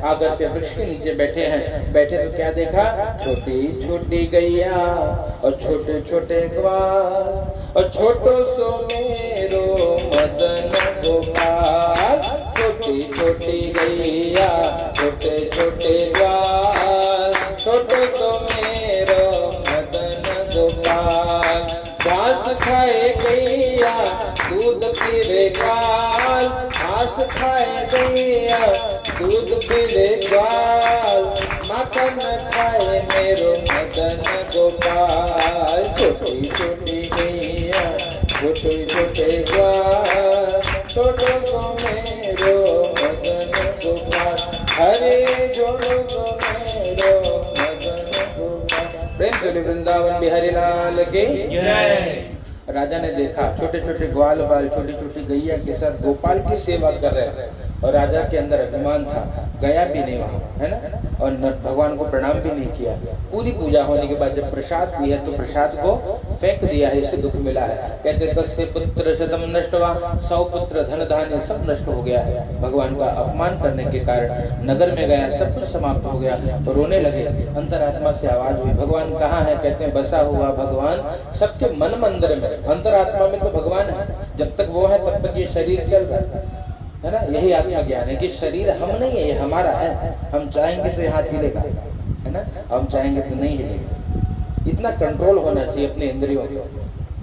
आकर के वृक्ष के नीचे बैठे हैं। बैठे तो क्या देखा, छोटी छोटी गैया और छोटे छोटे ग्वाल और छोटो सो मेरो मदन गोपाल। छोटी छोटी गैया छोटे छोटे ग्वाल, छोटो सो मेरो मदन गोपाल। घास खाए गैया दूध पीवे ग्वाल, घास खाए गैया दूध पीवे ग्वाल। माखन खाए मेरो मदन गोपाल। छोटी छोटी गैया छोटे छोटे ग्वाल, छोटो सो मेरो मदन गोपाल। हरे जोड़ो सो मेरो मदन गोपाल। प्रेम से वृंदावन बिहारी लाल की जय। राजा ने देखा छोटे छोटे ग्वाल बाल छोटी छोटी गैया के साथ गोपाल की सेवा कर रहे हैं और राजा के अंदर अभिमान था, गया भी नहीं वहां, है ना, और भगवान को प्रणाम भी नहीं किया। पूरी पूजा होने के बाद जब प्रसाद दिया तो प्रसाद को फेंक दिया है, इससे दुख मिला है। कहते 10 पुत्र शतम नष्टवा, 100 पुत्र धन धान्य सब नष्ट हो गया है। भगवान का अपमान करने के कारण नगर में गया, सब कुछ समाप्त हो गया तो रोने लगे। अंतरात्मा से आवाज हुई, भगवान कहाँ है? कहते हैं बसा हुआ भगवान सबके मन मंदिर में। अंतरात्मा में तो भगवान है, जब तक वो है तब तक ये शरीर चल रहा है ना। यही आत्मा ज्ञान है कि शरीर हम नहीं है, ये हमारा है। हम चाहेंगे तो यहाँ हिलेगा, है ना, हम चाहेंगे तो नहीं हिलेगा। इतना कंट्रोल होना चाहिए अपने इंद्रियों को,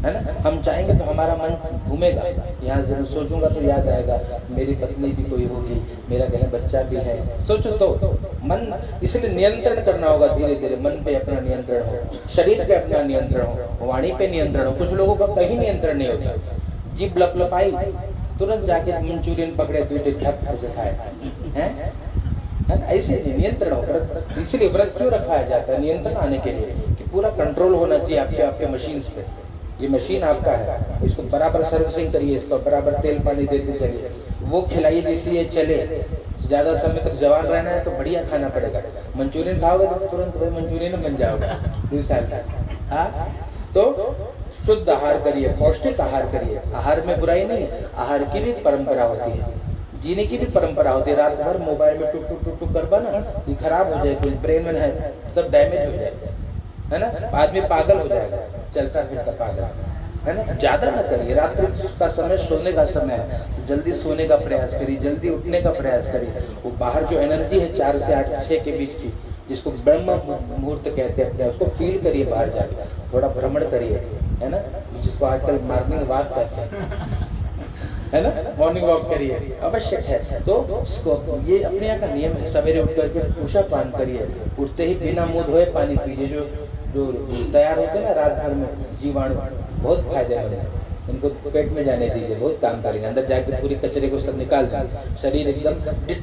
है ना। हम चाहेंगे तो हमारा मन घूमेगा, यहाँ जरूर सोचूंगा तो याद आएगा मेरी पत्नी भी कोई होगी, मेरा घर बच्चा भी है, सोचो तो मन। इसलिए नियंत्रण करना होगा धीरे धीरे। मन पे अपना नियंत्रण हो, शरीर पे अपना नियंत्रण हो, वाणी पे नियंत्रण हो। कुछ लोगों का कहीं नियंत्रण नहीं होता, जीभ लपलपाई तुरंत जाके मंचूरियन पकड़े तो ठप से खाए, हैं? ऐसे नियंत्रण हो। इसलिए व्रत क्यों रखाया जाता है? नियंत्रण आने के लिए कि पूरा कंट्रोल होना चाहिए आपके मशीन पे। ये मशीन आपका है, इसको बराबर सर्विसिंग करिए, इसको बराबर तेल पानी देते चलिए, वो खिलाइए जिससे ये चले। ज्यादा समय तक जवान रहना है तो बढ़िया खाना पड़ेगा। मंचूरियन खाओगे तो तुरंत वही मंचूरियन बन जाओगे 2 साल का। तो शुद्ध आहार करिए, पौष्टिक आहार करिए। आहार में बुराई नहीं है, आहार की भी परंपरा होती है, जीने की भी परंपरा होती है। रात भर मोबाइल में टुक टुक टुक टुक करबा ना, ये खराब हो जाए, कुछ ब्रेन में है तब डैमेज हो जाएगा, है ना। आदमी पागल हो जाएगा, चलता फिरता पागल, है ना। ज्यादा ना करिए, रात्रि का समय सोने का समय है, तो जल्दी सोने का प्रयास करिए, जल्दी उठने का प्रयास करिए। वो बाहर जो एनर्जी है 4 से 8 6 के बीच की, जिसको ब्रह्म मुहूर्त कहते हैं, उसको फील करिए। बाहर जाकर थोड़ा भ्रमण करिए, है ना, जिसको आजकल मॉर्निंग वॉक कहते हैं, है ना, मॉर्निंग वॉक करिए, आवश्यक है। तो ये अपने यहाँ का नियम है। सवेरे उठ करके उषा पान करिए, उठते ही बिना मुंह धोए पानी पीजिए। जो तैयार होते हैं ना रात भर में जीवाणु, बहुत फायदेमंद है, इनको पेट में जाने दीजिए, बहुत काम करेंगे। अंदर जाकर पूरी कचरे को सब निकाल देंगे, शरीर एकदम,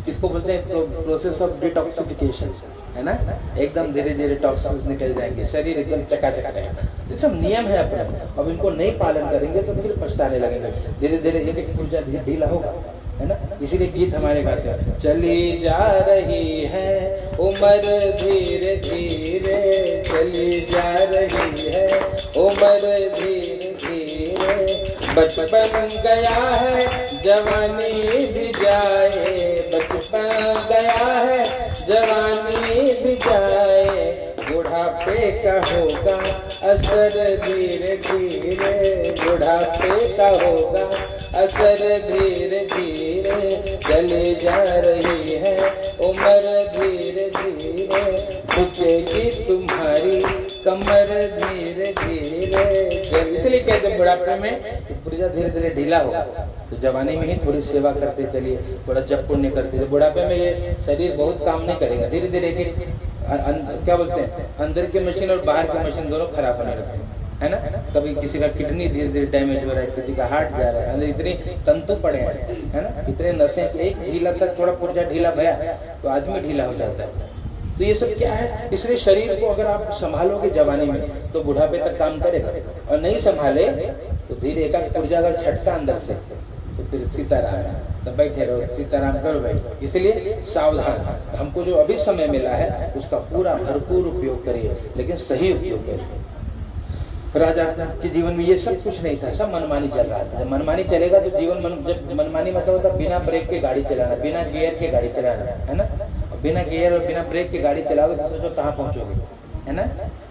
इसको बोलते हैं प्रोसेस ऑफ डिटॉक्सिफिकेशन, है ना। एकदम धीरे धीरे टॉक्सिन्स निकल जाएंगे, शरीर एकदम चकाचक रहेगा। ये सब नियम है अपने, अब इनको नहीं पालन करेंगे तो फिर पछताने लगेंगे। धीरे धीरे एक ऊर्जा ढीला होगा, है ना। इसीलिए गीत हमारे गाते हैं, चली जा रही है उम्र धीरे धीरे, चली जा रही है उम्र धीरे धीरे। बचपन गया है जवानी भी जाए, बचपन गया है जवानी भी जाए। बुढ़ापे का होगा असर धीरे धीरे, बुढ़ापे का होगा असर धीरे धीरे। चली जा रही है उम्र धीरे धीरे, झुकेगी तुम्हारी कमर धीरे धीरे। इसलिए कहते बुढ़ापे में पुर्जा धीरे धीरे ढीला होगा, तो जवानी में ही थोड़ी सेवा करते चलिए, थोड़ा जप पुण्य करते। तो बुढ़ापे में ये शरीर बहुत काम नहीं करेगा, धीरे धीरे क्या बोलते हैं, अंदर की मशीन और बाहर की मशीन दोनों खराब होने लगते हैं, है ना। कभी किसी का किडनी धीरे धीरे डैमेज हो रहा है, किसी का हार्ट जा रहा है, अंदर इतने तंतु पड़े हैं, है ना, इतने नसें। एक ढीला तक थोड़ा पुर्जा ढीला भया तो आदमी ढीला हो जाता है। तो ये सब क्या है, इसलिए शरीर को अगर आप संभालोगे जवानी में तो बुढ़ापे तक काम करेगा, और नहीं संभाले तो धीरे एकाध पुर्जा अगर छटका अंदर से तो फिर सीताराम, तो बैठे रहो, सीताराम करो भाई। इसलिए सावधान, हमको जो अभी समय मिला है उसका पूरा भरपूर उपयोग करिए, लेकिन सही उपयोग करिए। राजा के जीवन में ये सब कुछ नहीं था, सब मनमानी चल रहा था। जब मनमानी चलेगा तो जीवन जब मनमानी मतलब होता बिना ब्रेक के गाड़ी चलाना, बिना गियर के गाड़ी चलाना, है ना, बिना गियर और बिना ब्रेक की गाड़ी चलाओगे तो सोचो कहाँ पहुंचोगे, है ना।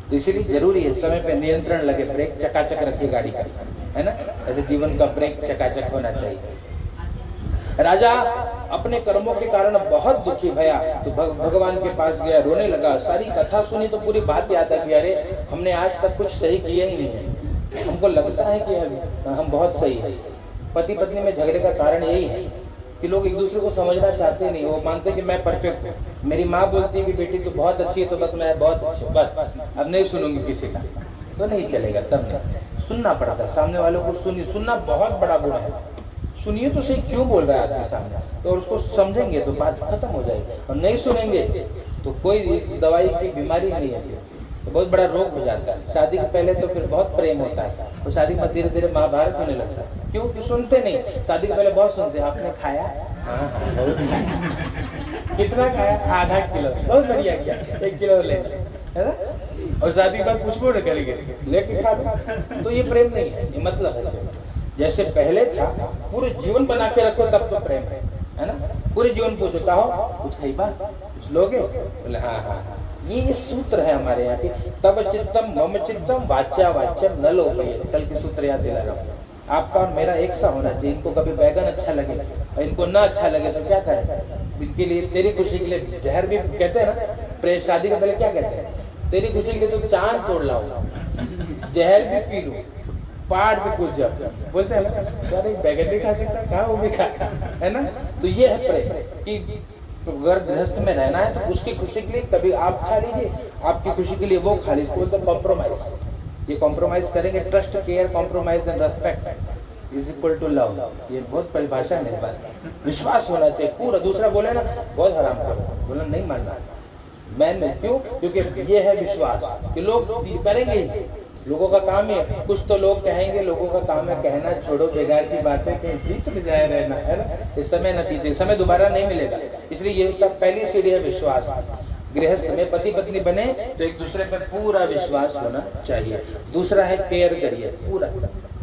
तो इसीलिए जरूरी है समय पे नियंत्रण लगे, ब्रेक चकाचक रखिए गाड़ी का, है ना। ऐसे जीवन का ब्रेक चकाचक होना चाहिए। राजा अपने कर्मों के कारण बहुत दुखी भया तो भगवान के पास गया, रोने लगा। सारी कथा सुनी तो पूरी बात याद आ गई, अरे हमने आज तक कुछ सही किया ही नहीं है, हमको लगता है कि हम बहुत सही है। पति पत्नी में झगड़े का कारण यही है कि लोग एक दूसरे को समझना चाहते नहीं, वो मानते कि मैं परफेक्ट हूँ। मेरी माँ बोलती है कि बेटी तो बहुत अच्छी है, तो बस मैं बहुत अच्छी, बस अब नहीं सुनूंगी किसी का, तो नहीं चलेगा। तब नहीं सुनना पड़ता, सामने वालों को सुनना बहुत बड़ा गुण है। सुनिए तो सही क्यों बोल रहा है आपके सामने, तो उसको समझेंगे तो बात खत्म हो जाएगी। और नहीं सुनेंगे तो कोई दवाई की बीमारी नहीं है, तो बहुत बड़ा रोग हो जाता है। शादी के पहले तो फिर बहुत प्रेम होता है, और शादी में धीरे धीरे महाभारत होने लगता है। क्यों कि सुनते नहीं। शादी के पहले बहुत सुनते हैं, आपने खाया? हाँ बहुत खाया। कितना खाया? आधा किलो, बहुत बढ़िया किया, 1 किलो ले, है ना। और शादी के बाद पूछो न करेंगे, लेके खा लो, तो ये प्रेम नहीं है, ये मतलब है। जैसे पहले था पूरे जीवन बना के रखो तब तो प्रेम है ना। पूरे जीवन पूछो कहो कुछ खाइबा, कुछ लोगे? बोले हाँ हाँ हाँ। ये सूत्र है हमारे यहाँ की, तब चित्तम मम चित्तम वाच्या वाच्यम न लोभये। कल की सूत्र याद दिला रहा हूँ। आपका और मेरा एक सा होना चाहिए। इनको कभी बैगन अच्छा लगे और इनको ना अच्छा लगे तो क्या करें? इनके लिए तेरी खुशी के लिए जहर भी कहते हैं ना। प्रेम शादी के पहले क्या कहते हैं? तेरी खुशी के लिए तो चांद तोड़ लाओ, जहर भी पी लो, पहाड़ पे कूद जाओ, बोलते हैं ना। अरे बैगन भी खा सकता, कहा वो भी खा, है ना। तो ये है प्रेम कि अगर गृहस्थ में रहना है तो उसकी खुशी के लिए कभी आप खा लीजिए, आपकी खुशी के लिए वो खा लीजिए। बोलते कॉम्प्रोमाइज। ये कॉम्प्रोमाइज करेंगे, trust, care, compromise and respect is equal to love. ये बहुत परिभाषा है मेरे पास। विश्वास होना चाहिए पूरा। दूसरा बोले ना बहुत हराम करो, बोला नहीं मानना मैंने, क्यों? क्योंकि ये है विश्वास कि लोग करेंगे। लोगों का काम है, कुछ तो लोग कहेंगे, लोगों का काम है कहना छोड़ो बेकार की बातें, कहीं बीत में जाए रहना, है ना। इस समय नतीजे, समय दोबारा नहीं मिलेगा। इसलिए ये पहली सीढ़ी है विश्वास। गृहस्थ में पति पत्नी बने तो एक दूसरे पर पूरा विश्वास होना चाहिए। दूसरा है केयर करिए, पूरा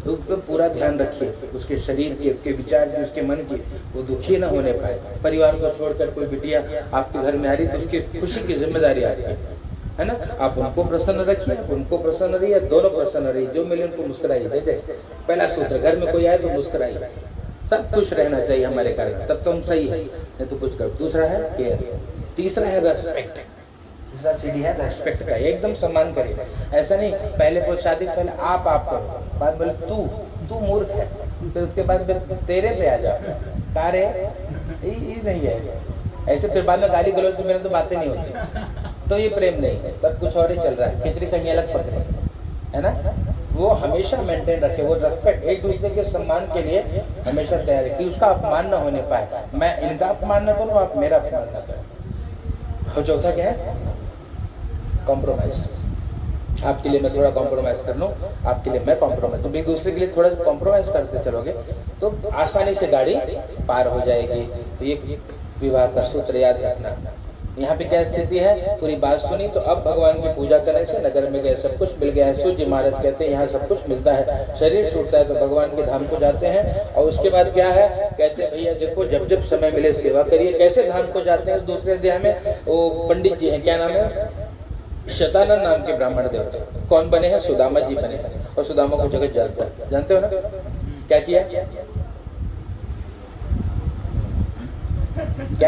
उस पर पूरा ध्यान रखिए, उसके शरीर के, उसके विचार की, उसके मन की, वो दुखी न होने पाए। परिवार को छोड़कर कोई बिटिया आपके घर में आ रही तो उसकी खुशी की जिम्मेदारी आती है ना। आप उनको प्रसन्न रखिए, उनको प्रसन्न रहिए, दोनों प्रसन्न रहिए। जो मिले उनको मुस्कुराइए। पहला सूत्र, घर में कोई आए तो मुस्कुराइए। सब खुश रहना चाहिए हमारे घर में, तब तो हम सही है, नहीं तो कुछ कर। दूसरा है केयर। तीसरा है रेस्पेक्ट। तीसरा सीढ़ी है रेस्पेक्ट का, एकदम सम्मान करिए। ऐसा नहीं पहले शादी पहले आप करो, बाद बोले तू मूर्ख है, फिर उसके बाद तेरे पे आ जाओ, कार है ये नहीं है। ऐसे फिर बाद में गाली गलौज से मेरे तो बातें नहीं होती, तो ये प्रेम नहीं है, तब कुछ और ही चल रहा है, खिचड़ी कहीं अलग पक रही है ना। वो हमेशा मेंटेन रखे, वो रेस्पेक्ट, एक दूसरे के सम्मान के लिए हमेशा तैयार है कि उसका अपमान न होने पाए। मैं इनका अपमान न करूँ, आप मेरा अपमान न करें। और चौथा क्या है? कॉम्प्रोमाइज। आपके लिए मैं थोड़ा कॉम्प्रोमाइज कर लूँ, आपके लिए मैं कॉम्प्रोमाइज, तो एक दूसरे के लिए थोड़ा सा कॉम्प्रोमाइज करते चलोगे तो आसानी से गाड़ी पार हो जाएगी। तो ये विवाह का सूत्र याद रखना। यहाँ पे क्या स्थिति है, पूरी बात सुनी। तो अब भगवान की पूजा करने से नगर में गए, सब कुछ मिल गया है। सूर्य महाराज कहते हैं यहाँ सब कुछ मिलता है, शरीर छूटता है तो भगवान के धाम को जाते हैं। और उसके बाद क्या है, कहते हैं भैया देखो जब जब समय मिले सेवा करिए। कैसे धाम को जाते हैं? दूसरे अध्याय में वो पंडित जी हैं, क्या नाम है, शतानंद नाम के ब्राह्मण देवता, कौन बने हैं? सुदामा जी बने हैं। और सुदामा को जगत जानते हो ना, क्या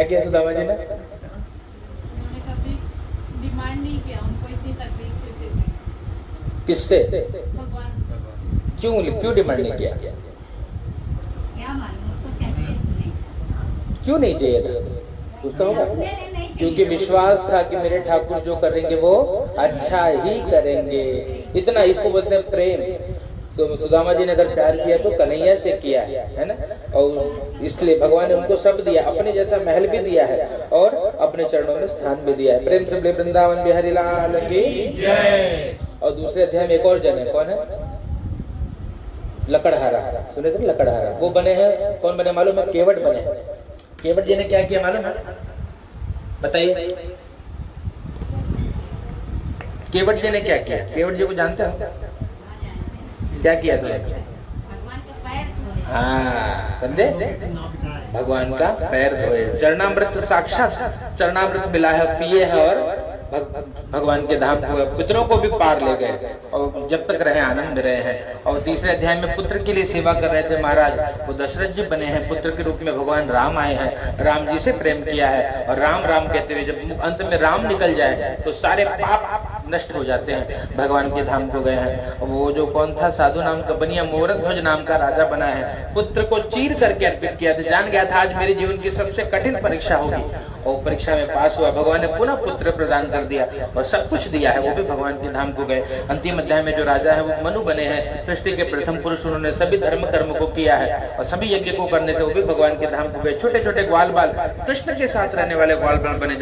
किया सुदामा जी ने? डिमांड नहीं किया, उनको इतनी तकलीफ देते थे। किससे? भगवान से। क्यों डिमांड नहीं किया? क्या मालूम उसको चाहिए, क्यों नहीं चाहिए था? कुछ तो होगा, क्योंकि विश्वास था कि मेरे ठाकुर जो करेंगे वो अच्छा ही करेंगे। इतना, इसको बोलते हैं प्रेम। तो सुदामा जी ने अगर प्यार किया तो कन्हैया से किया है ना। और इसलिए भगवान ने उनको सब दिया, अपने जैसा महल भी दिया है और अपने चरणों में स्थान भी दिया है। प्रेम से बोले वृंदावन बिहारी लाल की जय। और दूसरे अध्याय में एक और जन है, कौन है? लकड़हारा, सुने थे लकड़हारा, वो बने हैं। कौन बने मालूम है? केवट बने। केवट जी ने क्या किया मालूम है? बताइए, केवट जी ने क्या किया? केवट जी को जानते हो? क्या किया तुमने? भगवान का पैर छूए। हाँ, समझे? भगवान का पैर धोए, चरणामृत साक्षात चरणामृत मिला है, पिए है और भगवान के धाम को, पितरों को भी पार ले गए और जब तक रहे आनंद रहे हैं। और तीसरे अध्याय में पुत्र के लिए सेवा कर रहे थे महाराज, वो दशरथ जी बने हैं, पुत्र के रूप में भगवान राम आए हैं, राम जी से प्रेम किया है और राम राम कहते हुए जब अंत में राम निकल जाए तो सारे पाप नष्ट हो जाते हैं, भगवान के धाम को गए हैं। वो जो कौन था साधु नाम का बनिया मोरक ध्वज नाम का राजा बना है, पुत्र को चीर करके अर्पित किया था, जान गया था आज मेरे जीवन की सबसे कठिन परीक्षा होगी और परीक्षा में पास हुआ, भगवान ने पुनः पुत्र प्रदान कर दिया और सब कुछ दिया है, वो भी भगवान के धाम को गए। अंतिम अध्याय में जो राजा है वो मनु बने हैं, सृष्टि के प्रथम पुरुष, उन्होंने सभी धर्म कर्म को किया है और सभी यज्ञ को करने थे, वो भी भगवान के धाम को गए। छोटे छोटे ग्वाल बाल कृष्ण के साथ रहने वाले ग्वाल बाल बने।